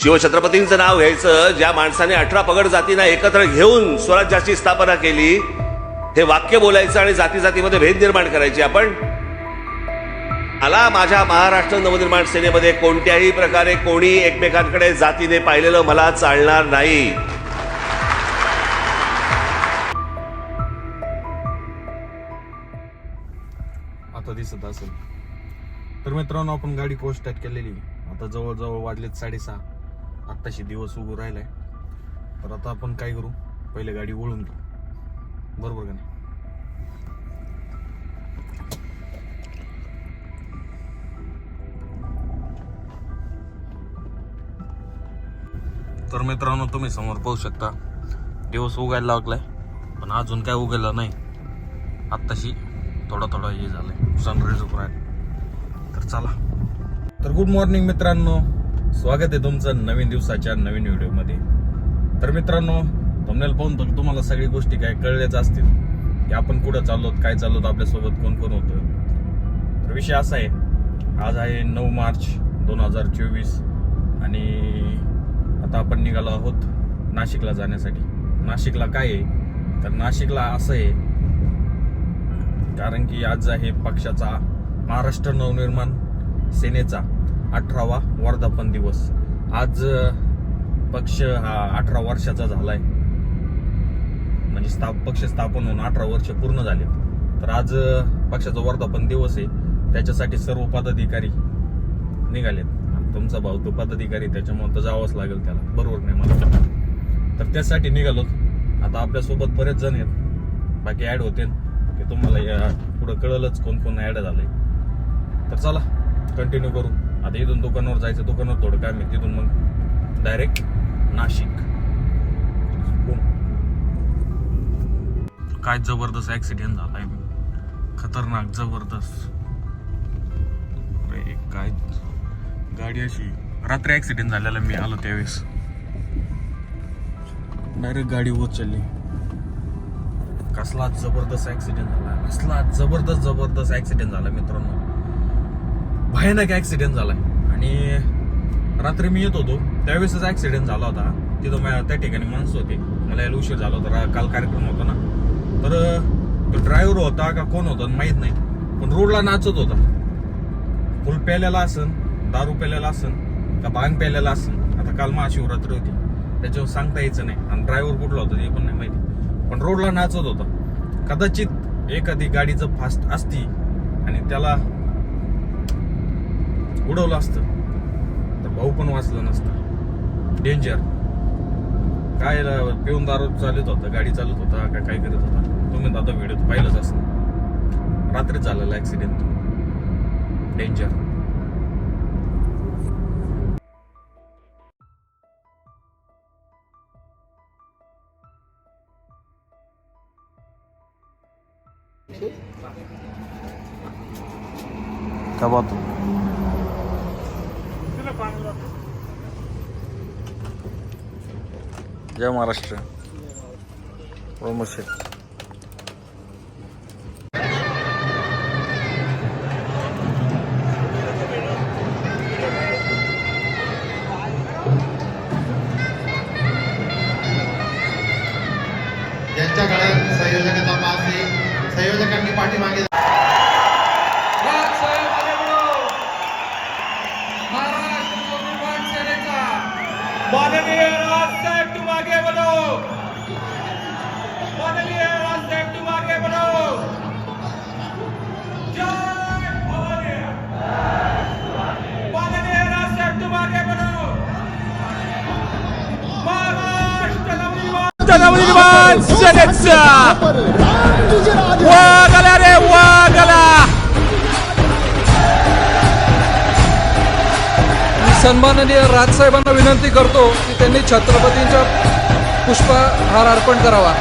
शिवछत्रपतींचं नाव घ्यायचं, ज्या माणसाने 18 पगड जातींना एकत्र घेऊन स्वराज्याची स्थापना केली, हे वाक्य बोलायचं आणि जाती जातीमध्ये भेद निर्माण करायची आपण. मला माझ्या महाराष्ट्र नवनिर्माण सेनेमध्ये कोणत्याही प्रकारे कोणी एकमेकांकडे जातीने पाहिलेलं मला चालणार नाही. आता दिसत असेल तर मित्रांनो, आपण गाडी कोल्ड स्टार्ट केलेली. आता जवळजवळ वाजलेत 6:30. आत्ताशी दिवस उगू राहिलाय. तर आता आपण काय करू, पहिले गाडी वळून घेऊ, बरोबर का नाही? तर मित्रांनो, तुम्ही समोर पाहू शकता दिवस उगायला लागलाय, पण अजून काय उगवलं नाही. आत्ताशी थोडा थोडा हे झालंय, सनराईज उभं राहिलं. तर चला. तर गुड मॉर्निंग मित्रांनो, स्वागत आहे तुमचं नवीन दिवसाच्या नवीन व्हिडिओमध्ये. तर मित्रांनो, थंबनेल पाहून तर तुम्हाला सगळी गोष्टी काय कळल्याच असतील की आपण कुठं चाललोत, काय चाललोत, आपल्यासोबत कोण कोण होतं. तर विषय असा आहे, आज आहे 9 मार्च 2024 आणि आता आपण निघालो आहोत नाशिकला जाण्यासाठी. नाशिकला काय आहे तर नाशिकला असं आहे कारण की आज आहे पक्षाचा, महाराष्ट्र नवनिर्माण सेनेचा 18वा वर्धापन दिवस. आज पक्ष हा 18 वर्षाचा झालाय, म्हणजे पक्ष स्थापन होऊन 18 वर्ष पूर्ण झाले. तर आज पक्षाचा वर्धापन दिवस आहे, त्याच्यासाठी सर्व पदाधिकारी निघालेत. तुमचा भाऊ तो पदाधिकारी, त्याच्यामुळे तर जावंच लागेल त्याला, बरोबर नाही मला. तर त्यासाठी निघालो. आता आपल्यासोबत बरेच जण आहेत, बाकी ऍड होते की तुम्हाला पुढं कळलंच कोण कोण ऍड झालंय. तर चला कंटिन्यू करू. आता इथून दुकानावर जायचं, दुकानावर थोडं काम आहे, तिथून मग डायरेक्ट नाशिक. काय जबरदस्त ऍक्सिडेंट झालाय, खतरनाक जबरदस्त. काय गाडी अशी, रात्री ऍक्सिडेंट झालेला मी आलो त्यावेळेस, डायरेक्ट गाडी उचलली. कसला जबरदस्त ऍक्सिडेंट झाला, कसला जबरदस्त ऍक्सिडेंट झाला मित्रांनो, भयानक ऍक्सिडेंट झालाय. आणि रात्री मी येत होतो त्यावेळेसच ऍक्सिडेंट झाला होता. तिथं त्या ठिकाणी माणसं होते, मला यायला उशीर झाला होता, काल कार्यक्रम होता ना. तर तो ड्रायव्हर होता का कोण होता माहित नाही, पण रोडला नाचत होता. फुल प्यायलेला असन, दारू प्यायलेला असन का भांग प्यायलेला असन. आता काल महाशिवरात्री होती, त्याच्यावर सांगता यायचं नाही. आणि ड्रायव्हर कुठला होता ते पण नाही माहिती, पण रोडला नाचत होता. कदाचित एखादी गाडीचं फास्ट असती आणि त्याला उडवलं असतं तर भाऊ पण वाचला नसता. डेंजर. काय पिऊन दारू चालत होता, गाडी चालत होता का काय करत होता, तुम्ही आता व्हिडिओ पाहिलंच असं. रात्रीच झालेला ऍक्सिडेंट, डेंजर. क्या बात है? जय महाराष्ट्र. प्रमोशन. ज्यांच्या गळ्यात संयोजकाचा पास आहे, संयोजकांनी पाठीमागे माननीय राजसाहेब तुम आगे बढ़ो, माननीय राजसाहेब तुम आगे बढ़ो. जय भवानी, माननीय राजसाहेब तुम आगे बढ़ो. महाराष्ट्र नवनिर्माण सेनेचा वाघ आला रे, वाघ आला. सन्माननीय राजसाहेबांना विनंती करतो की त्यांनी छत्रपतींच्या पुष्पहार अर्पण करावा.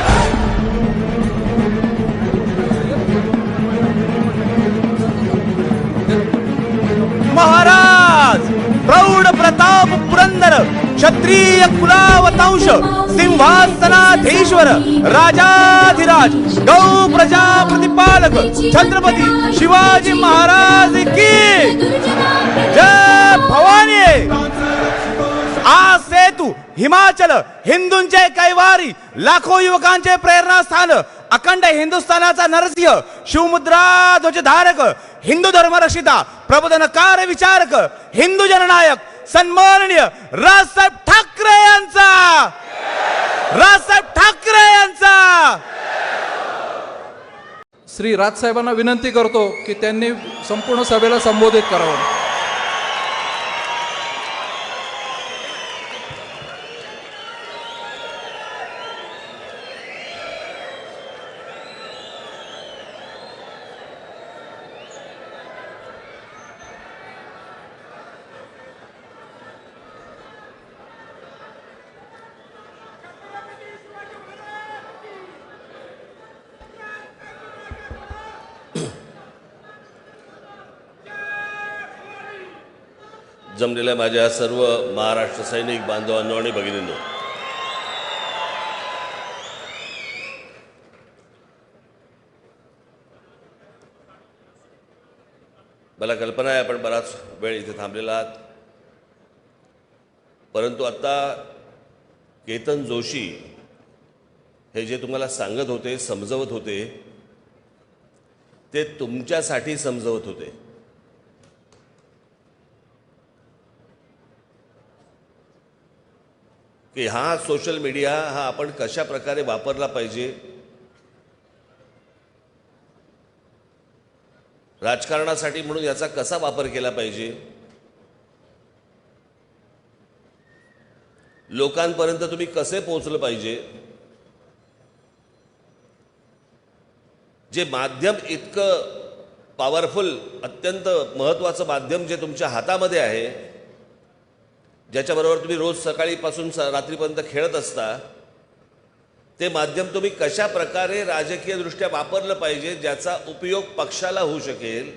महाराज प्रौढ प्रताप पुरंदर क्षत्रिय कुलावतांश सिंहासनाधीश्वर राजाधिराज गौ प्रजा प्रतिपालक छत्रपती शिवाजी महाराज की जय भवानी. आज सेतू हिमाचल हिंदूंचे कैवारी लाखो युवकांचे प्रेरणास्थान अखंड हिंदुस्थानाचा नरसिंह शिवमुद्रा ध्वजधारक हिंदू धर्मरक्षिता प्रबोधनकार विचारक हिंदू जननायक सन्माननीय राजसाहेब ठाकरे यांचा श्री राजसाहेबांना विनंती करतो की त्यांनी संपूर्ण सभेला संबोधित करावं. जमलेल्या माझ्या सर्व महाराष्ट्र सैनिक बांधवांनो आणि भगिनींनो, मला कल्पना आहे आपण बराच वेळ इथे थांबलेला आहात, परंतु आता केतन जोशी हे जे तुम्हाला सांगत होते, समजवत होते, ते तुमच्यासाठी समजवत होते. की हा सोशल मीडिया हा आपण कशा प्रकारे वापरला पाहिजे, राजकारणासाठी म्हणून याचा कसा वापर केला पाहिजे, लोकांपर्यंत तुम्ही कसे पोहोचलं पाहिजे. जे माध्यम इतकं पॉवरफुल, अत्यंत महत्त्वाचं माध्यम जे तुमच्या हातामध्ये आहे, ज्याच्याबरोबर तुम्ही रोज सकाळीपासून रात्रीपर्यंत खेळत असता, ते माध्यम तुम्ही कशा प्रकारे राजकीयदृष्ट्या वापरलं पाहिजे, ज्याचा उपयोग पक्षाला होऊ शकेल,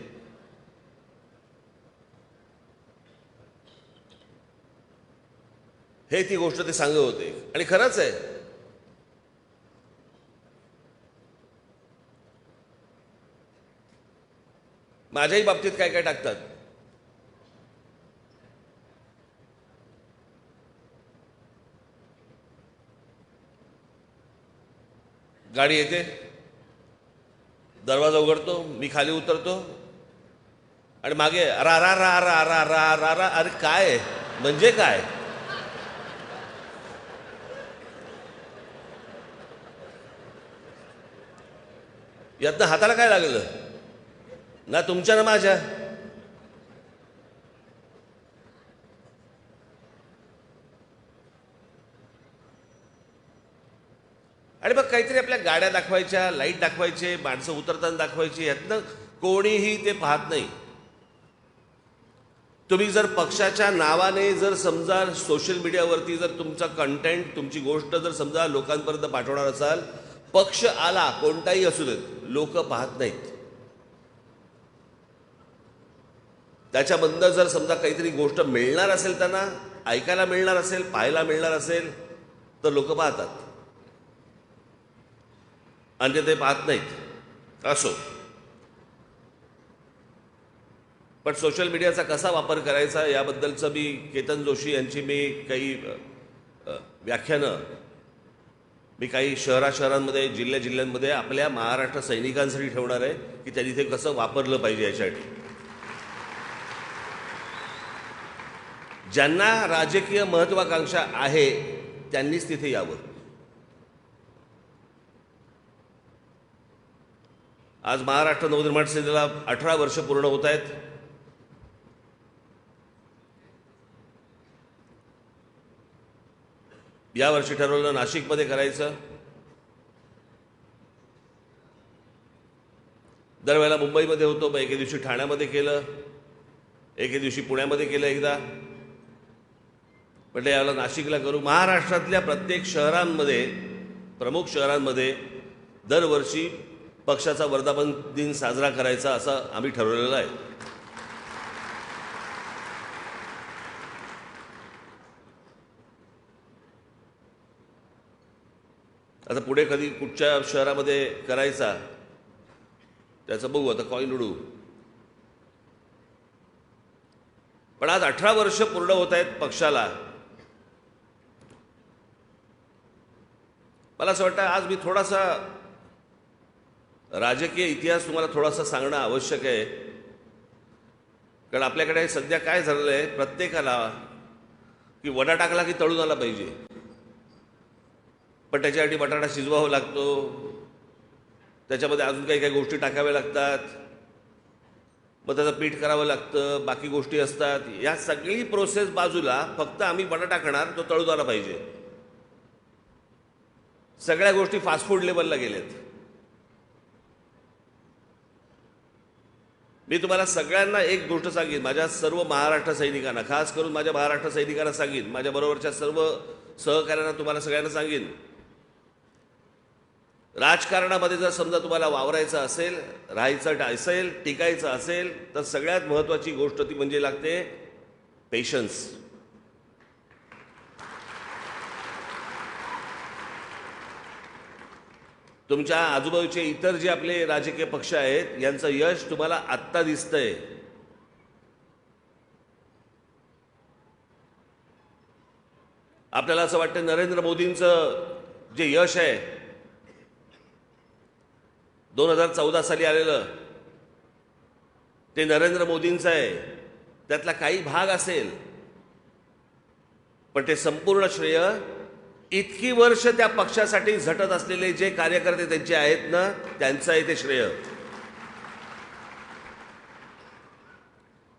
हे ती गोष्ट ते सांगत होते. आणि खरंच आहे, माझ्याही बाबतीत काय काय टाकतात. गाडी येते, दरवाजा उघडतो, मी खाली उतरतो आणि मागे अरा रा रा रा रा रा रा रा. अरे काय म्हणजे काय? यातनं हाताला काय लागलं? ना तुमच्या ना माझ्या. आणि मग काहीतरी आपल्या गाड्या दाखवायच्या, लाईट दाखवायचे, माणसं उतरताना दाखवायची, यातनं कोणीही ते पाहत नाही. तुम्ही जर पक्षाच्या नावाने जर समजा सोशल मीडियावरती जर तुमचा कंटेंट, तुमची गोष्ट जर समजा लोकांपर्यंत पाठवणार असाल, पक्ष आला कोणताही असू देत, लोक पाहत नाहीत. त्याच्याबद्दल जर समजा काहीतरी गोष्ट मिळणार असेल, त्यांना ऐकायला मिळणार असेल, पाहायला मिळणार असेल, तर लोक पाहतात, आणि ते पाहत नाहीत. असो, पण सोशल मीडियाचा कसा वापर करायचा याबद्दलचं मी केतन जोशी यांची मी काही व्याख्यानं मी काही शहरांमध्ये, जिल्ह्यांमध्ये आपल्या महाराष्ट्र सैनिकांसाठी ठेवणार आहे, की त्यांनी ते कसं वापरलं पाहिजे यासाठी. ज्यांना राजकीय महत्वाकांक्षा आहे त्यांनीच तिथे यावं. आज महाराष्ट्र नवनिर्माण सेनेला 18 वर्ष पूर्ण होत आहेत. यावर्षी ठरवलं नाशिकमध्ये करायचं. दरवेळेला मुंबईमध्ये होतो, मग एके दिवशी ठाण्यामध्ये केलं, एके दिवशी पुण्यामध्ये केलं एकदा. म्हटलं याला नाशिकला करू. महाराष्ट्रातल्या प्रत्येक शहरांमध्ये, प्रमुख शहरांमध्ये दरवर्षी पक्षाचा वर्धापन दिन साजरा करायचा असं आम्ही ठरवलेलं आहे. आता पुढे कधी कुठच्या शहरामध्ये करायचा त्याचं बघू, आता कॉईन उडू. पण आज 18 वर्ष पूर्ण होत आहेत पक्षाला. मला असं वाटतं आज मी थोडासा राजकीय इतिहास तुम्हाला थोडासा सांगणं आवश्यक आहे. कारण आपल्याकडे सध्या काय झालेलं आहे, प्रत्येकाला की वडा टाकला की तळून आला पाहिजे, पण त्याच्यासाठी बटाटा शिजवावा लागतो, त्याच्यामध्ये अजून काही काही गोष्टी टाकाव्या लागतात, मग त्याचं पीठ करावं लागतं, बाकी गोष्टी असतात. या सगळी प्रोसेस बाजूला, फक्त आम्ही बटाटा खाणार, तो तळून आला पाहिजे. सगळ्या गोष्टी फास्ट फूड लेवलला गेल्यात. मी तुम्हाला सगळ्यांना एक गोष्ट सांगेन, माझ्या सर्व महाराष्ट्र सैनिकांना, खास करून माझ्या महाराष्ट्र सैनिकांना सांगेन, माझ्या बरोबरच्या सर्व सहकाऱ्यांना, तुम्हाला सगळ्यांना सांगेन, राजकारणामध्ये जर समजा तुम्हाला वावरायचं असेल, राहायचं असेल, टिकायचं असेल, तर सगळ्यात महत्त्वाची गोष्ट ती म्हणजे लागते पेशन्स. तुमच्या आजूबाजूचे इतर जे आपले राजकीय पक्ष आहेत, यांचं यश तुम्हाला आत्ता दिसतंय. आपल्याला असं वाटतं नरेंद्र मोदींचं जे यश आहे 2014 साली आलेलं, ते नरेंद्र मोदींचं आहे, त्यातला काही भाग असेल, पण ते संपूर्ण श्रेय इतकी वर्ष त्या पक्षासाठी झटत असलेले जे कार्यकर्ते त्यांचे आहेत ना, त्यांचं आहे ते श्रेय.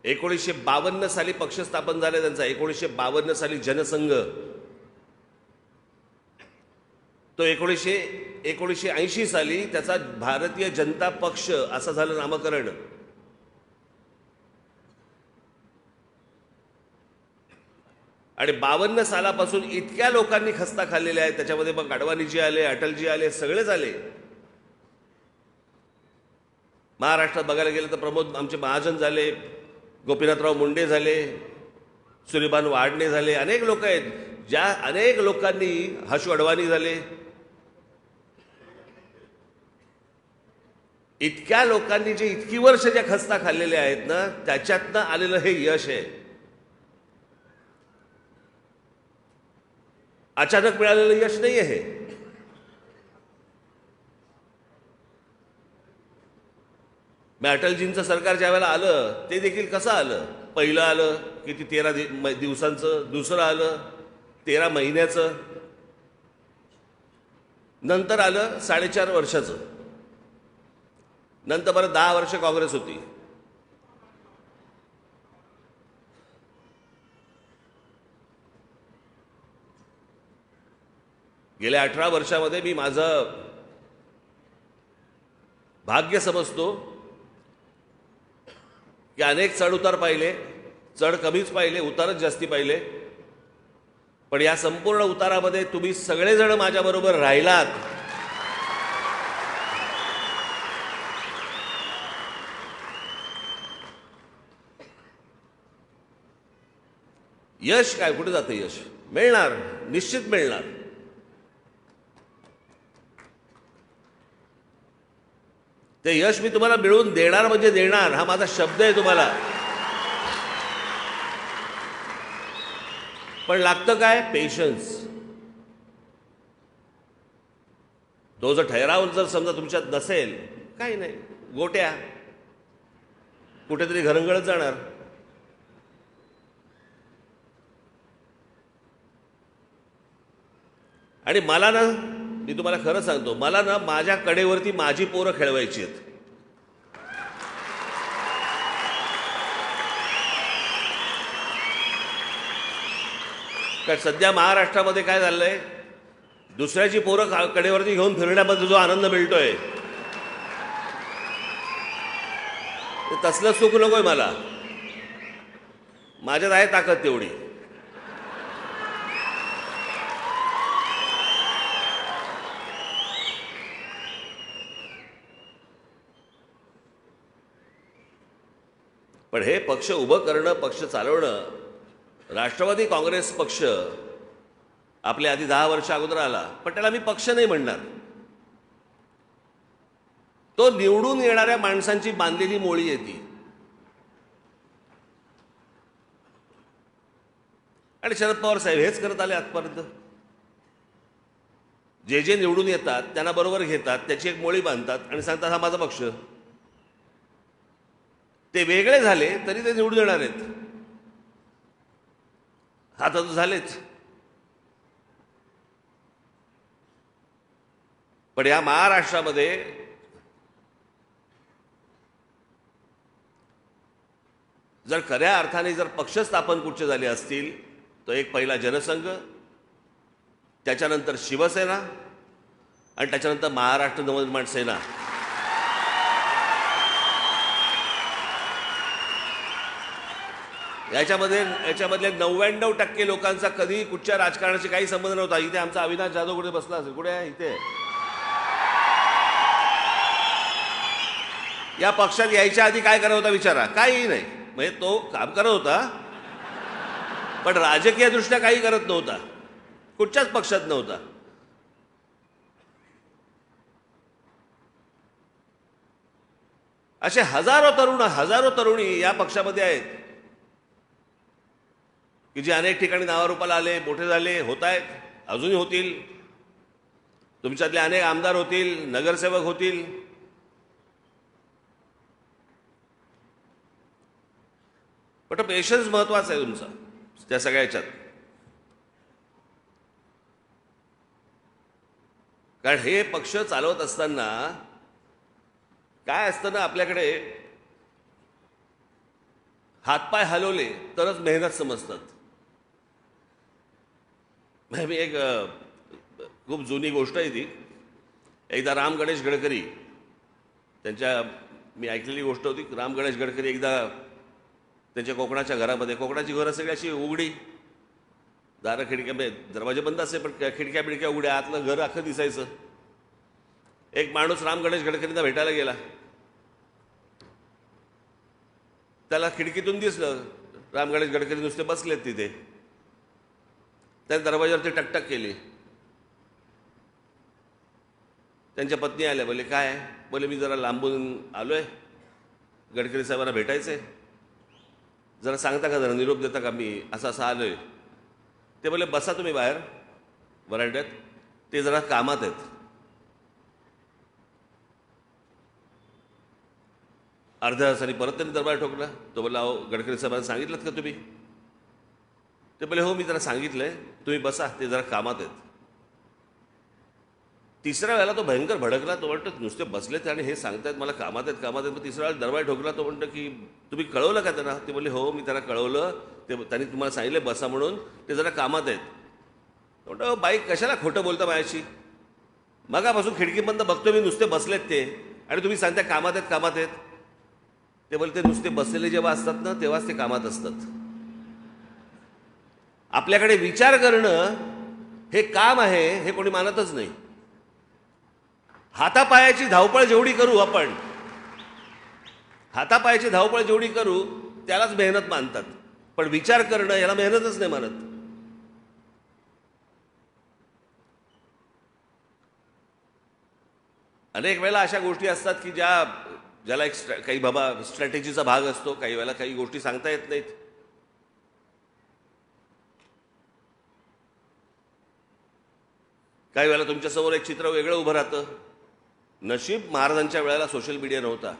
1952 साली पक्ष स्थापन झाले त्यांचा, 1952 साली जनसंघ, तो 1980 साली त्याचा भारतीय जनता पक्ष असं झालं नामकरण. आणि 52 सालापासून इतक्या लोकांनी खस्ता खाल्लेल्या आहेत. त्याच्यामध्ये मग अडवाणीजी आले, अटलजी आले, सगळेच आले. महाराष्ट्रात बघायला गेलं तर प्रमोद आमचे महाजन झाले, गोपीनाथराव मुंडे झाले, सूर्यभान वाडणे झाले, अनेक लोक आहेत. ज्या अनेक लोकांनी, हशू अडवाणी झाले, इतक्या लोकांनी जे इतकी वर्ष ज्या खस्ता खाल्लेल्या आहेत ना, त्याच्यातनं आलेलं हे यश आहे. अचानक मिळालेलं यश नाही आहे. मी अटलजींचं सरकार ज्या वेळेला आलं, ते देखील कसं आलं, पहिलं आलं किती 13 दिवसांचं, दुसरं आलं 13 महिन्याचं, नंतर आलं 4.5 वर्षाचं, नंतर परत 10 वर्ष काँग्रेस होती. गेल्या 18 वर्षामध्ये मी माझं भाग्य समजतो की अनेक चढ उतार पाहिले, चढ कमीच पाहिले, उतारच जास्ती पाहिले, पण या संपूर्ण उतारामध्ये तुम्ही सगळेजण माझ्याबरोबर राहिलात. यश काय, कुठे जातं यश? मिळणार, निश्चित मिळणार. ते यश मी तुम्हाला मिळवून देणार म्हणजे देणार, हा माझा शब्द आहे तुम्हाला. पण लागतं काय? पेशन्स. तो जर ठहराव जर समजा तुमच्यात नसेल, काही नाही, गोट्या कुठेतरी घरंगळत जाणार. आणि मला ना, मी तुम्हाला खरं सांगतो, मला ना माझ्या कडेवरती माझी पोरं खेळवायची आहेत. कारण सध्या महाराष्ट्रामध्ये काय झालंय, दुसऱ्याची पोरं कडेवरती घेऊन फिरण्यामध्ये जो आनंद मिळतोय, तसलं सुख नकोय मला. माझ्यात आहे ताकद तेवढी. पण हे पक्ष उभं करणं, पक्ष चालवणं, राष्ट्रवादी काँग्रेस पक्ष आपल्या आधी 10 वर्ष अगोदर आला, पण त्याला मी पक्ष नाही म्हणणार. तो निवडून येणाऱ्या माणसांची बांधलेली मोळी आहे ती. आणि शरद पवार साहेब हेच करत आले आजपर्यंत. जे जे निवडून येतात त्यांना बरोबर घेतात, त्याची एक मोळी बांधतात आणि सांगतात हा माझा पक्ष. ते वेगळे झाले तरी ते निवडून येणार आहेत. हा तर झालेच. पण या महाराष्ट्रामध्ये जर खऱ्या अर्थाने जर पक्ष स्थापन कुठचे झाले असतील तर एक पहिला जनसंघ, त्याच्यानंतर शिवसेना आणि त्याच्यानंतर महाराष्ट्र नवनिर्माण सेना. याच्यामधले 99% लोकांचा कधी कुठच्या राजकारणाशी काही संबंध नव्हता. इथे आमचा अविनाश जाधव कुठे बसला असेल? कुठे आहे? इथे. या पक्षात यायच्या आधी काय करत होता विचारा? काही नाही. म्हणजे तो काम करत होता पण राजकीय दृष्ट्या काही करत नव्हता, कुठच्याच पक्षात नव्हता. असे हजारो तरुणी या पक्षामध्ये आहेत की जे अनेक ठिकाणी नावारूपाला आले, मोठे झाले, होत आहेत, अजूनही होतील. तुमच्यातले अनेक आमदार होतील, नगरसेवक होतील. पण पेशन्स महत्वाचा आहे तुमचा त्या सगळ्या ह्याच्यात. कारण हे पक्ष चालवत असताना काय असतं ना, आपल्याकडे हातपाय हलवले तरच मेहनत समजतात. मी एक खूप जुनी गोष्ट आहे ती. एकदा राम गणेश गडकरी त्यांच्या, मी ऐकलेली गोष्ट होती. राम गणेश गडकरी एकदा त्यांच्या कोकणाच्या घरामध्ये, कोकणाची घरं सगळी अशी उघडी, दारं खिडक्या, दरवाजे बंद असे पण खिडक्या बिडक्या उघड्या, आतलं घर अख्खं दिसायचं. एक माणूस राम गणेश गडकरींना भेटायला गेला. त्याला खिडकीतून दिसलं राम गणेश गडकरी नुसते बसलेत तिथे. त्या दरवाजावरती टकटक केली. त्यांच्या पत्नी आल्या. बोले काय? बोले मी जरा लांबून आलोय, गडकरी साहेबांना भेटायचंय, जरा सांगता का, जरा निरोप देता का, मी असं असं आलोय. ते बोले बसा तुम्ही बाहेर वरांड्यात, ते जरा कामात आहेत. अर्ध्या तासाने परत त्यांनी दरबार ठोकला. तो बोला अहो गडकरी साहेबांना सांगितलं का तुम्ही? ते बोले हो मी जरा सांगितलंय, तुम्ही बसा, ते जरा कामात आहेत. तिसऱ्या वेळेला तो भयंकर भडकला. तो म्हणतो नुसते बसलेत आणि हे सांगतायत मला कामात आहेत कामात आहेत. मग तिसऱ्या वेळेला दरबार ठोकला. तो म्हणतो की तुम्ही कळवलं का त्यांना? ते बोले हो मी त्यांना कळवलं, ते त्यांनी तुम्हाला सांगितलं बसा म्हणून, ते जरा कामात आहेत. म्हणतो बाईक कशाला खोटं बोलता माझ्याशी? मगापासून खिडकी बंद बघतो मी, नुसते बसलेत ते, आणि तुम्ही सांगता कामात आहेत कामात आहेत. ते बोलते नुसते बसलेले जेव्हा असतात ना तेव्हाच ते कामात असतात. आपल्याकडे विचार करणं हे काम आहे हे कोणी मानतच नाही. हातापायाची धावपळ जेवढी करू आपण, हातापायाची धावपळ जेवढी करू त्यालाच मेहनत मानतात. पण विचार करणं याला मेहनतच नाही मानत. अनेक वेळेला अशा गोष्टी असतात की ज्याला एक काही बाबा स्ट्रॅटेजीचा भाग असतो. काही वेळेला काही गोष्टी सांगता येत नाहीत. काही वेळेला तुमच्यासमोर एक चित्र वेगळं उभं राहतं. नशीब महाराजांच्या वेळेला सोशल मीडिया नव्हता.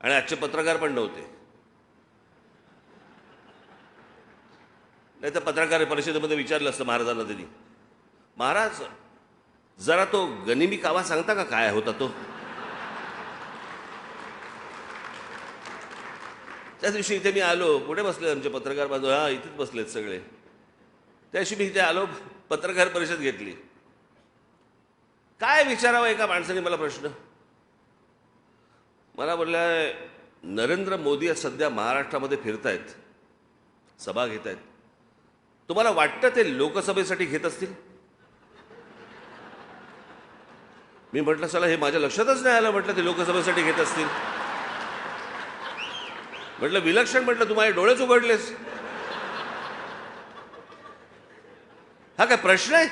आणि आजचे पत्रकार पण नव्हते. नाही तर पत्रकार परिषदेमध्ये विचारलं असतं महाराजांना त्यांनी, महाराज जरा तो गनिमी कावा सांगता का, काय होता तो? त्या दिवशी इथे मी आलो, कुठे बसले आमचे पत्रकार बांधव? हा इथेच बसलेत सगळे. त्या दिवशी मी इथे आलो, पत्रकार परिषद घेतली. काय विचारावं एका माणसाने मला प्रश्न. मला बोलला नरेंद्र मोदी सध्या महाराष्ट्रामध्ये फिरतायत, सभा घेत आहेत, तुम्हाला वाटतं ते लोकसभेसाठी घेत असतील? मी म्हटलं चला हे माझ्या लक्षातच नाही आलं, म्हटलं ते लोकसभेसाठी घेत असतील. म्हटलं विलक्षण, म्हटलं तू माझे डोळेच उघडलेस. हा काय प्रश्न आहे?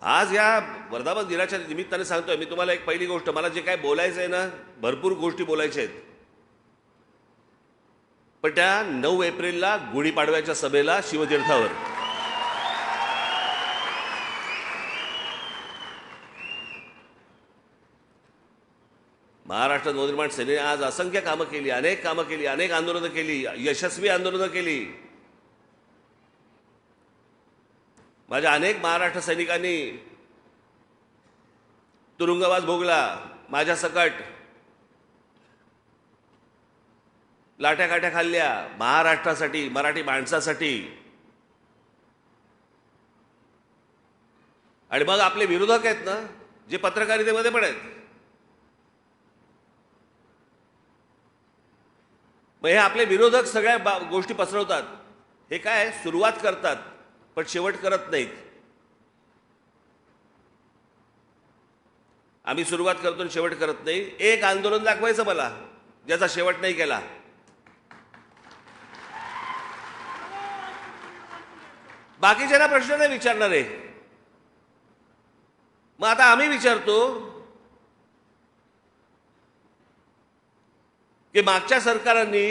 आज या वर्धापन दिनाच्या निमित्ताने सांगतोय मी तुम्हाला एक पहिली गोष्ट, मला जे काय बोलायचं आहे ना, भरपूर गोष्टी बोलायच्या आहेत, पण त्या 9 एप्रिलला गुढीपाडव्याच्या सभेला शिवतीर्थावर महाराष्ट्र नवनिर्माण सेनेने आज असंख्य कामं केली, अनेक कामं केली, अनेक आंदोलनं केली, यशस्वी आंदोलनं केली. माझ्या अनेक महाराष्ट्र सैनिकांनी तुरुंगवास भोगला, माझ्या सकट लाट्या काट्या खाल्ल्या महाराष्ट्रासाठी, मराठी माणसासाठी. आणि मग आपले विरोधक आहेत ना, जे पत्रकारितेमध्ये पण आहेत, मग हे आपले विरोधक सगळ्या गोष्टी पसरवतात. हे काय सुरुवात करतात पण शेवट करत नाहीत. आम्ही सुरुवात करतो आणि शेवट करत नाही. एक आंदोलन दाखवायचं मला ज्याचा शेवट नाही केला. बाकीच्यांना प्रश्न नाही विचारणारे. मग आता आम्ही विचारतो की मागच्या सरकारांनी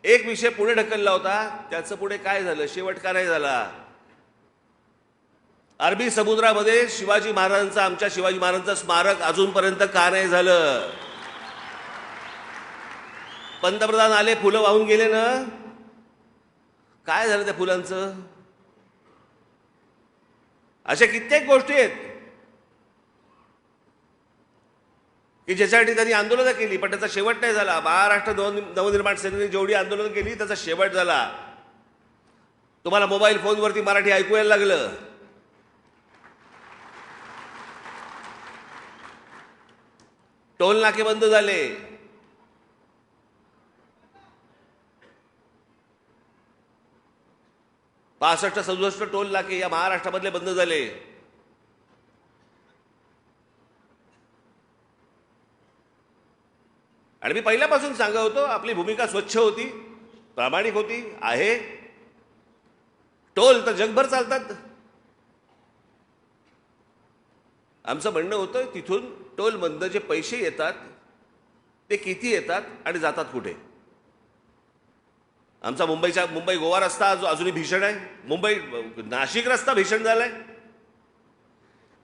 एक विषय पुढे ढकलला होता, त्याचं पुढे काय झालं, शेवट का नाही झाला? अरबी समुद्रामध्ये शिवाजी महाराजांचं, आमच्या शिवाजी महाराजांचं स्मारक अजूनपर्यंत का नाही झालं? पंतप्रधान आले, फुलं वाहून गेले ना, काय झालं त्या फुलांचं? अशा कित्येक गोष्टी आहेत की ज्याच्यासाठी त्यांनी आंदोलनं केली पण त्याचा शेवट नाही झाला. महाराष्ट्र नवनिर्माण सेनेने जेवढी आंदोलनं केली त्याचा शेवट झाला. तुम्हाला मोबाईल फोनवरती मराठी ऐकू यायला लागलं. टोल नाके बंद झाले. पासष्ट 67 टोल नाके या महाराष्ट्रामधले बंद झाले. आणि मी पहिल्यापासून सांगत होतो आपली भूमिका स्वच्छ होती, प्रामाणिक होती, आहे. टोल तर जगभर चालतात. आमचं म्हणणं होतं तिथून टोलमधनं जे पैसे येतात ते किती येतात आणि जातात कुठे. आमचा मुंबई गोवा रस्ता अजूनही भीषण आहे. मुंबई नाशिक रस्ता भीषण झालाय.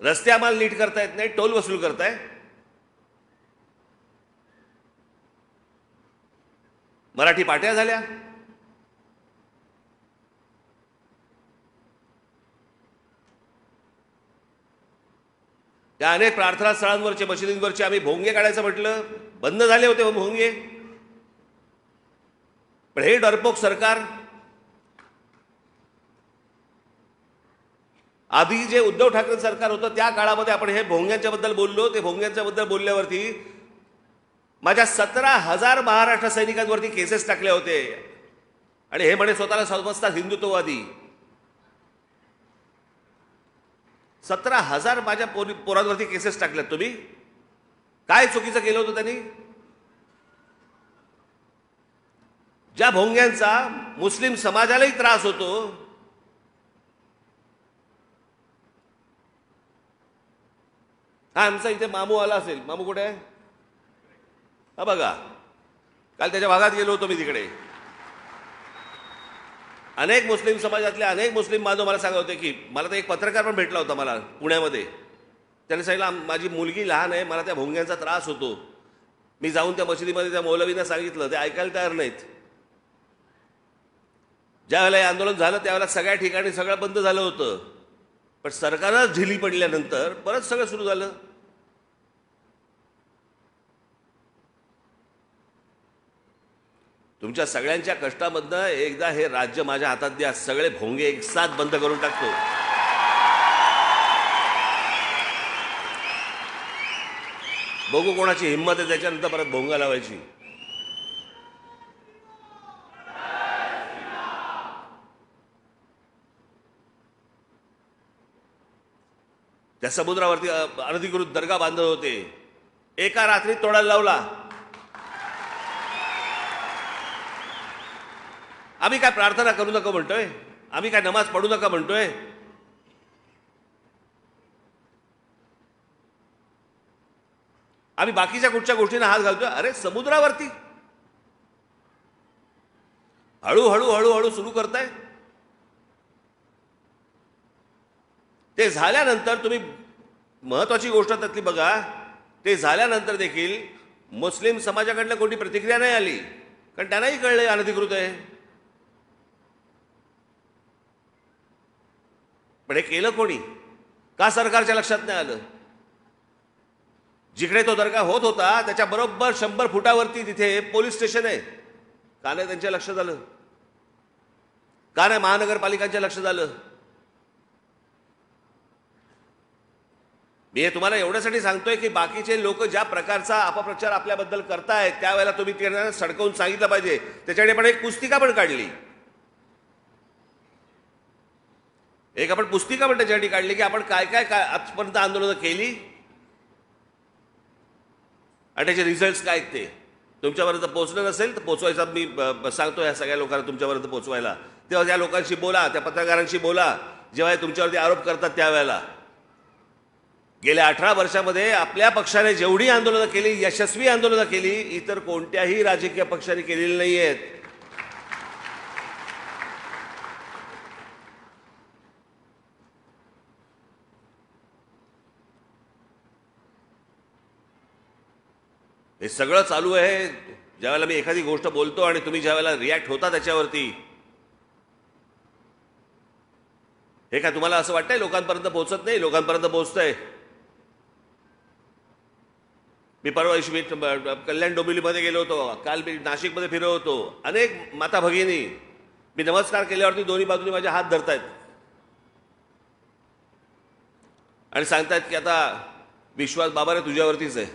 रस्ते आम्हाला नीट करता येत नाही, टोल वसूल करताय. मराठी पाट्या झाल्या. त्या अनेक प्रार्थना स्थळांवरचे, मशिदींवरचे आम्ही भोंगे काढायचं म्हटलं, बंद झाले होते भोंगे. पण हे डरपोक सरकार, आधी जे उद्धव ठाकरे सरकार होतं त्या काळामध्ये आपण हे भोंग्यांच्या बद्दल बोललो. ते भोंग्यांच्या बद्दल बोलल्यावरती माझ्या 17,000 महाराष्ट्र सैनिकांवरती केसेस टाकले होते. आणि हे म्हणे स्वतःला समजतात हिंदुत्ववादी. 17,000 माझ्या पोरांवरती केसेस टाकल्यात. तुम्ही काय चुकीचं केलं होतं त्यांनी? ज्या भोंग्यांचा मुस्लिम समाजालाही त्रास होतो, हा आमचा इथे मामू आला असेल. मामू कुठे आहे? हा बघा, काल त्याच्या भागात गेलो होतो मी. तिकडे अनेक मुस्लिम समाजातले अनेक मुस्लिम बांधव मला सांगत होते की मला तर एक पत्रकार पण भेटला होता मला पुण्यामध्ये. त्याने सांगितलं माझी मुलगी लहान आहे, मला त्या भोंग्यांचा त्रास होतो. मी जाऊन त्या मशिदीमध्ये त्या मौलवींना सांगितलं, ते ऐकायला तयार नाहीत. ज्यावेळेला हे आंदोलन झालं त्यावेळेला सगळ्या ठिकाणी सगळं बंद झालं होतं. पण सरकारच ढिली पडल्यानंतर परत सगळं सुरू झालं. तुमच्या सगळ्यांच्या कष्टामधनं एकदा हे राज्य माझ्या हातात द्या, सगळे भोंगे एक साथ बंद करून टाकतो. बघू कोणाची हिंमत आहे त्याच्यानंतर परत भोंगा लावायची. त्या समुद्रावरती अनधिकृत दर्गा बांधत होते. एका रात्रीत तोडायला लावला. आम्ही काय प्रार्थना करू नका म्हणतोय? आम्ही काय नमाज पढू नका म्हणतोय? आम्ही बाकीच्या कुठच्या गोष्टींना हात घालतोय. अरे समुद्रावरती हळूहळू हळूहळू सुरू करताय. ते झाल्यानंतर तुम्ही महत्वाची गोष्ट त्यातली बघा, ते झाल्यानंतर देखील मुस्लिम समाजाकडनं कोणती प्रतिक्रिया नाही आली, कारण त्यांनाही कळलं अनधिकृत आहे. पण हे केलं कोणी? का सरकारच्या लक्षात नाही आलं? जिकडे तो दर्गा होत होता त्याच्या बरोबर 100 फुटावरती तिथे पोलीस स्टेशन आहे. का नाही त्यांच्या लक्षात आलं? का नाही महानगरपालिकांच्या लक्षात आलं? मी हे तुम्हाला एवढ्यासाठी सांगतोय की बाकीचे लोक ज्या प्रकारचा अपप्रचार आपल्याबद्दल करतायत त्यावेळेला तुम्ही त्यांना सडकवून सांगितलं पाहिजे. त्याच्याकडे पण एक पुस्तिका पण काढली, एक आपण पुस्तिका पण त्याच्यासाठी काढली की आपण काय काय काय आजपर्यंत आंदोलनं केली आणि त्याचे रिझल्ट काय ते तुमच्यापर्यंत पोहोचलं नसेल तर पोहोचवायचा मी सांगतो या सगळ्या लोकांना तुमच्यापर्यंत पोहोचवायला. तेव्हा त्या लोकांशी बोला, त्या पत्रकारांशी बोला जेव्हा तुमच्यावरती आरोप करतात त्यावेळेला. गेल्या 18 वर्षामध्ये आपल्या पक्षाने जेवढी आंदोलनं केली, यशस्वी आंदोलनं केली, इतर कोणत्याही राजकीय पक्षाने केलेली नाही आहेत. हे सगळं चालू आहे ज्यावेळेला मी एखादी गोष्ट बोलतो आणि तुम्ही ज्यावेळेला रिॲक्ट होता त्याच्यावरती. हे काय तुम्हाला असं वाटतंय लोकांपर्यंत पोहोचत नाही? लोकांपर्यंत पोहोचतंय. मी परवा दिवशी मी कल्याण डोंबिवलीमध्ये गेलो होतो, काल मी नाशिकमध्ये फिरलो होतो. अनेक माता भगिनी मी नमस्कार केल्यावरती दोन्ही बाजूनी माझे हात धरतायत आणि सांगतायत की आता विश्वास बाबा रे तुझ्यावरतीच आहे.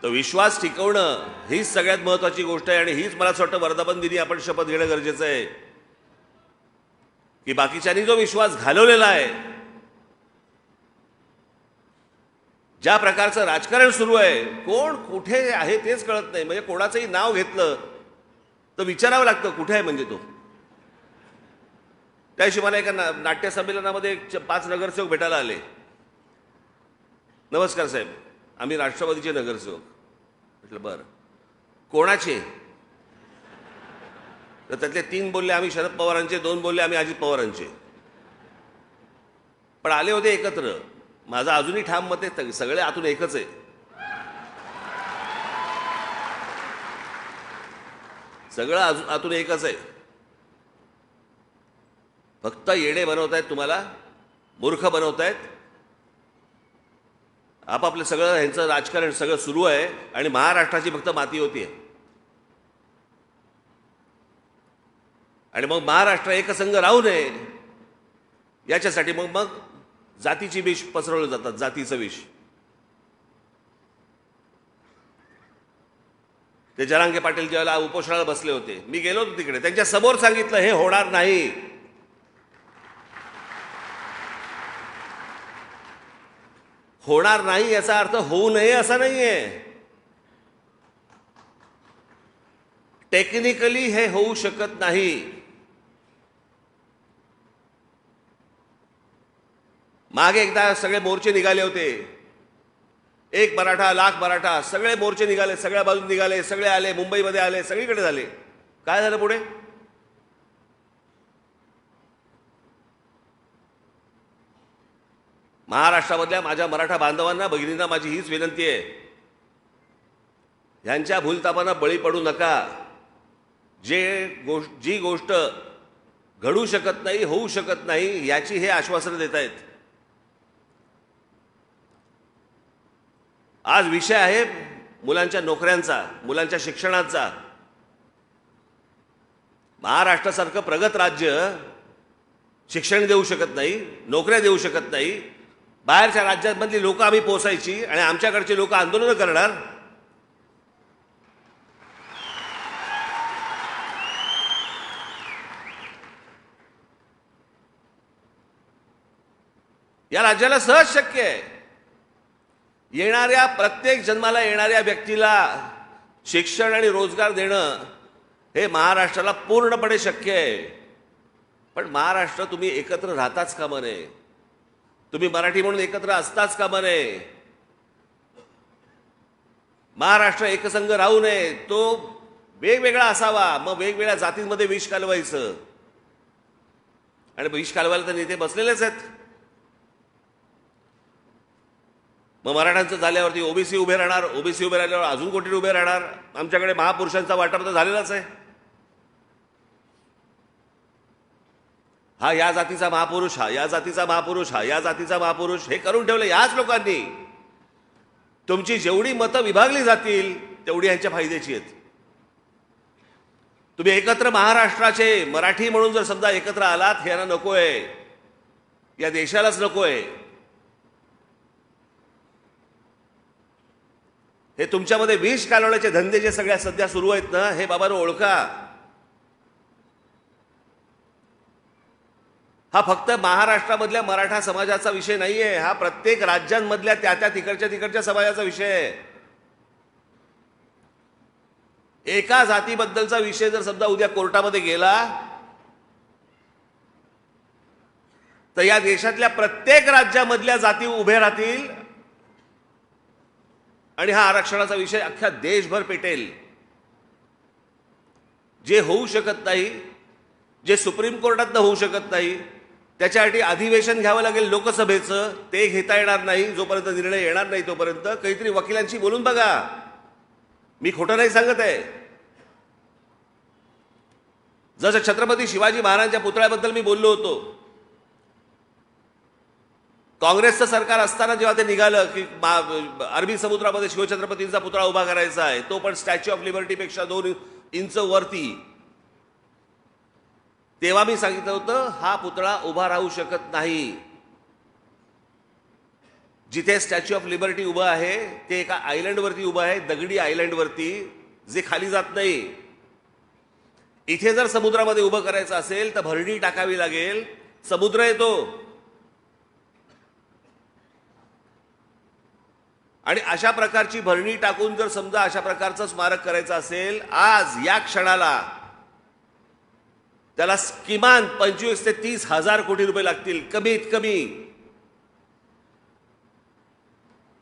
तर विश्वास टिकवणं हीच सगळ्यात महत्वाची गोष्ट आहे आणि हीच मला असं वाटतं वर्धापन दिनी आपण शपथ घेणं गरजेचं आहे की बाकीच्यांनी जो विश्वास घालवलेला आहे, ज्या प्रकारचं राजकारण सुरू आहे, कोण कुठे आहे तेच कळत नाही. म्हणजे कोणाचंही नाव घेतलं तर विचारावं लागतं कुठे आहे म्हणजे तो. त्याशिवाय मला एका नाट्य संमेलनामध्ये 5 नगरसेवक भेटायला आले. नमस्कार साहेब, आम्ही राष्ट्रवादीचे नगरसेवक. म्हटलं बरं, कोणाचे? तर त्यातले 3 बोलले आम्ही शरद पवारांचे, 2 बोलले आम्ही अजित पवारांचे. पण आले होते एकत्र. माझं अजूनही ठाम मत आहे सगळे आतून एकच आहे. सगळं आतून एकच आहे. फक्त येडे बनवतायत, तुम्हाला मूर्ख बनवतायत. आपापलं सगळं ह्यांचं राजकारण सगळं सुरू आहे आणि महाराष्ट्राची फक्त माती होतीये. आणि मग महाराष्ट्र एकसंघ राहू नये याच्यासाठी मग जातीची विष पसरवलं जातात, जातीचं विष. ते जरांगे पाटील ज्यावेळेला उपोषणाला बसले होते, मी गेलो होतो तिकडे, त्यांच्या समोर सांगितलं हे होणार नाही. होणार नाही याचा अर्थ होऊ नये असा नाहीये. टेक्निकली हे होऊ शकत नाही. मागे एकदा सगळे मोर्चे निघाले होते, 1 मराठा लाख मराठा, सगळे मोर्चे निघाले, सगळ्या बाजून निघाले, सगळे आले, मुंबईमध्ये आले, सगळीकडे झाले. काय झालं पुढे? महाराष्ट्रामधल्या माझ्या मराठा बांधवांना, भगिनींना माझी हीच विनंती आहे, ह्यांच्या भूलतापांना बळी पडू नका. जी गोष्ट घडू शकत नाही, होऊ शकत नाही, याची हे आश्वासन देत आहेत. आज विषय आहे मुलांच्या नोकऱ्यांचा, मुलांच्या शिक्षणाचा. महाराष्ट्रासारखं प्रगत राज्य शिक्षण देऊ शकत नाही, नोकऱ्या देऊ शकत नाही. बाहेरच्या राज्यांमधली लोक आम्ही पोसायची आणि आमच्याकडचे लोक आंदोलन करणार. या राज्याला सहज शक्य आहे. येणाऱ्या प्रत्येक जन्माला येणाऱ्या व्यक्तीला शिक्षण आणि रोजगार देणं हे महाराष्ट्राला पूर्णपणे शक्य आहे. पण महाराष्ट्र तुम्ही एकत्र राहताच कामा नये. तुम्ही मराठी म्हणून एकत्र असताच कामा नये. महाराष्ट्र एकसंघ राहू नये. तो वेगवेगळा असावा. मग वेगवेगळ्या जातींमध्ये विष कालवायचं. आणि विष कालवायला तर नेते बसलेलेच आहेत. मग मराठ्यांचं झाल्यावरती ओबीसी उभे राहणार. ओबीसी उभे राहिल्यावर अजून कोणी उभे राहणार. आमच्याकडे महापुरुषांचा वाटप तर झालेलाच आहे. हा या जातीचा महापुरुष, हा या जातीचा महापुरुष, हा या जातीचा महापुरुष, हे करून ठेवलं याच लोकांनी. तुमची जेवढी मतं विभागली जातील तेवढी यांच्या फायद्याची आहेत. तुम्ही एकत्र महाराष्ट्राचे मराठी म्हणून जर समजा एकत्र आलात, हे यांना नकोय. या देशालाच नकोय. हे तुमच्यामध्ये विष कालवण्याचे धंदे जे सगळ्या सध्या सुरू आहेत ना, हे बाबांनो ओळखा. हा फक्त महाराष्ट्रामधल्या मराठा समाजाचा विषय नाहीये. हा प्रत्येक राज्यांमधल्या त्या त्या तिकडच्या समाजाचा विषय आहे. एका जातीबद्दलचा विषय जर समजा उद्या कोर्टामध्ये गेला तर या देशातल्या प्रत्येक राज्यामधल्या जाती उभे राहतील आणि हा आरक्षणाचा विषय अख्ख्या देशभर पेटेल. जे होऊ शकत नाही, जे सुप्रीम कोर्टातनं होऊ शकत नाही, त्याच्यासाठी अधिवेशन घ्यावं लागेल लोकसभेचं. ते घेता येणार नाही जोपर्यंत निर्णय येणार नाही तोपर्यंत. काहीतरी वकिलांशी बोलून बघा. मी खोटं नाही सांगत आहे. जसं छत्रपती शिवाजी महाराजांच्या पुतळ्याबद्दल मी बोललो होतो. काँग्रेसचं सरकार असताना जेव्हा ते निघालं की अरबी समुद्रामध्ये शिवछत्रपतींचा पुतळा उभा करायचा आहे, तो पण स्टॅच्यू ऑफ लिबर्टीपेक्षा 2 इंच वरती, तेव्हा मी सांगितलं होतं हा पुतळा उभा राहू शकत नाही. जिथे स्टॅच्यू ऑफ लिबर्टी उभं आहे ते एका आयलंडवरती उभं आहे, दगडी आयलंडवरती, जे खाली जात नाही. इथे जर समुद्रामध्ये उभं करायचं असेल तर भरणी टाकावी लागेल. समुद्र येतो. आणि अशा प्रकारची भरणी टाकून जर समजा अशा प्रकारचं स्मारक करायचं असेल आज या क्षणाला, त्याला किमान 25 ते 30 हजार कोटी रुपये लागतील कमीत कमी.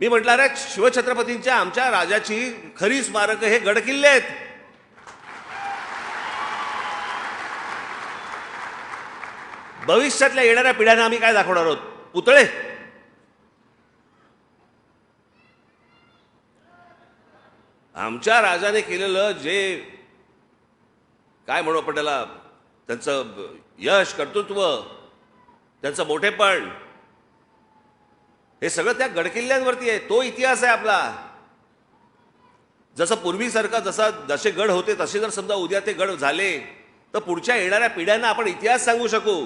मी म्हटलं रे, शिवछत्रपतींच्या आमच्या राजाची खरी स्मारक हे गडकिल्ले आहेत. भविष्यातल्या येणाऱ्या पिढ्यांना आम्ही काय दाखवणार आहोत? पुतळे. आमच्या राजाने केलेलं जे काय म्हणू आपण त्याला, त्यांचं यश, कर्तृत्व, त्यांचं मोठेपण, हे सगळं त्या गडकिल्ल्यांवरती आहे. तो इतिहास आहे आपला. जसं पूर्वीसारखा जसे गड होते तसे जर समजा उद्या ते गड झाले तर पुढच्या येणाऱ्या पिढ्यांना आपण इतिहास सांगू शकू.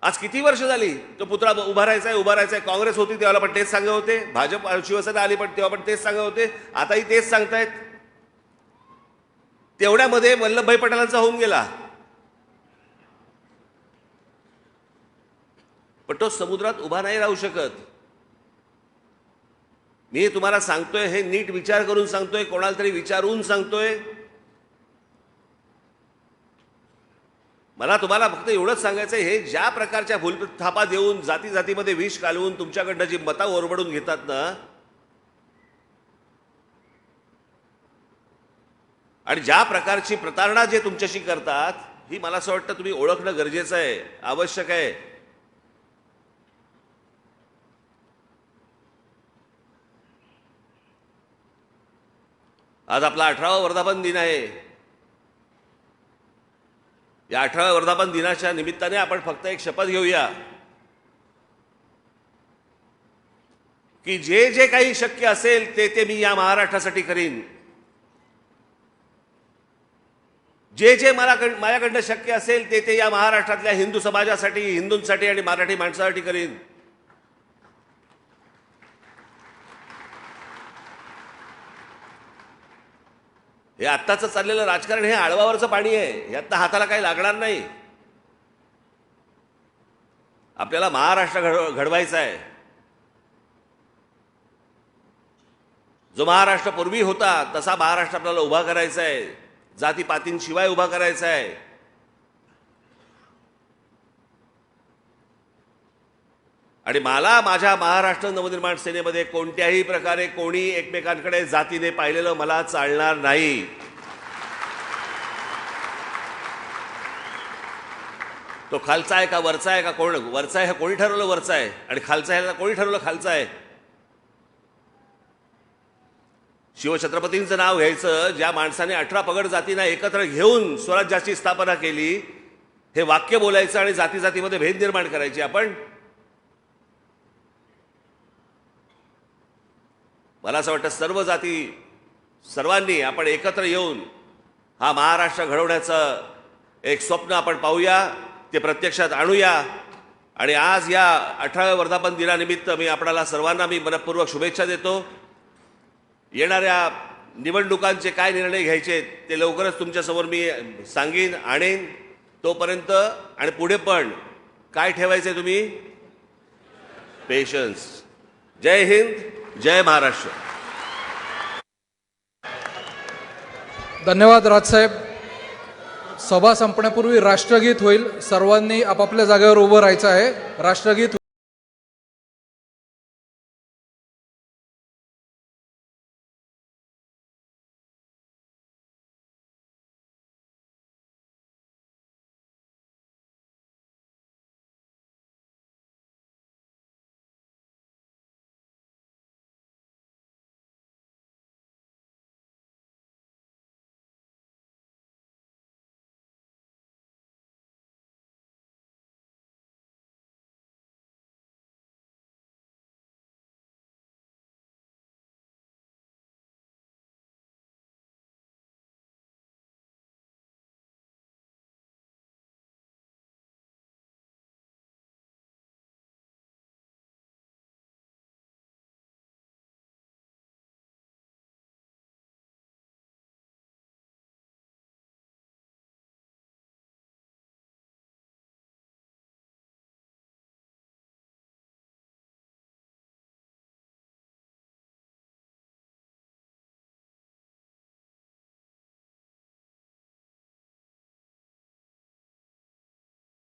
आज किती वर्ष झाली तो पुतळा उभा राहायचा आहे. काँग्रेस होती तेव्हा पण तेच सांगत होते. भाजप शिवसेना आली पण तेव्हा पण तेच सांगत होते. आताही तेच सांगतायत. तेवढ्यामध्ये वल्लभभाई पटेलांचा होऊन गेला. पण तो समुद्रात उभा नाही राहू शकत. मी तुम्हाला सांगतोय, हे नीट विचार करून सांगतोय, कोणाला तरी विचारून सांगतोय. मला तुम्हाला फक्त एवढंच सांगायचं, हे ज्या प्रकारच्या भूलथापा देऊन जाती जातीमध्ये विष कालवून तुमच्याकडनं जी मता ओरबडून घेतात ना, आणि ज्या प्रकारची प्रतारणा जे तुमच्याशी करतात, ही मला असं वाटतं तुम्ही ओळखणं गरजेचं आहे, आवश्यक आहे. आज आपला 18वा वर्धापन दिन आहे. या 18व्या वर्धापन दिनाच्या निमित्ताने आपण फक्त एक शपथ घेऊया की जे जे काही शक्य असेल ते मी या महाराष्ट्रासाठी करीन. जे जे माझ्याकडनं शक्य असेल ते या महाराष्ट्रातल्या हिंदू समाजासाठी, हिंदूंसाठी आणि मराठी माणसासाठी करीन. हे आत्ताचं चाललेलं राजकारण हे आळवावरचं पाणी आहे. यातनं हाताला काही लागणार नाही. आपल्याला महाराष्ट्र घडवायचा आहे. जो महाराष्ट्र पूर्वी होता तसा महाराष्ट्र आपल्याला उभा करायचा आहे, जातीपातींशिवाय उभा करायचा आहे. आणि मला माझ्या महाराष्ट्र नवनिर्माण सेनेमध्ये कोणत्याही प्रकारे कोणी एकमेकांकडे जातीने पाहिलेलं मला चालणार नाही. तो खालचा आहे का वरचा आहे का, कोण वरचा आहे कोणी ठरवलं वरचा आहे, आणि खालचा आहे कोणी ठरवलं खालचा आहे. शिवछत्रपतींचं नाव घ्यायचं ज्या माणसाने 18 पगड जातींना एकत्र घेऊन स्वराज्याची स्थापना केली, हे वाक्य बोलायचं आणि जाती जातीमध्ये भेद निर्माण करायची आपण. मला असं वाटतं सर्व जाती सर्वांनी आपण एकत्र येऊन हा महाराष्ट्र घडवण्याचं एक स्वप्न आपण पाहूया, ते प्रत्यक्षात आणूया. आणि आज या 18व्या वर्धापन दिनानिमित्त मी आपल्याला सर्वांना मनपूर्वक शुभेच्छा देतो. येणाऱ्या निवडणुकांचे काय निर्णय घ्यायचे ते लवकरच तुमच्यासमोर मी सांगीन, आणेन. तोपर्यंत आणि पुढे पण काय ठेवायचे तुम्ही? पेशन्स. जय हिंद, जय महाराष्ट्र. धन्यवाद राजसाहेब. सभा संपण्यापूर्वी राष्ट्रगीत होईल. सर्वांनी आपापल्या जागेवर उभं राहायचं आहे. राष्ट्रगीत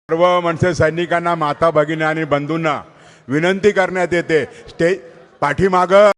सर्व मनसे सैनिकांना, माता भगिनी आणि बंधूंना विनंती करण्यात येते, स्टेज पाठीमागं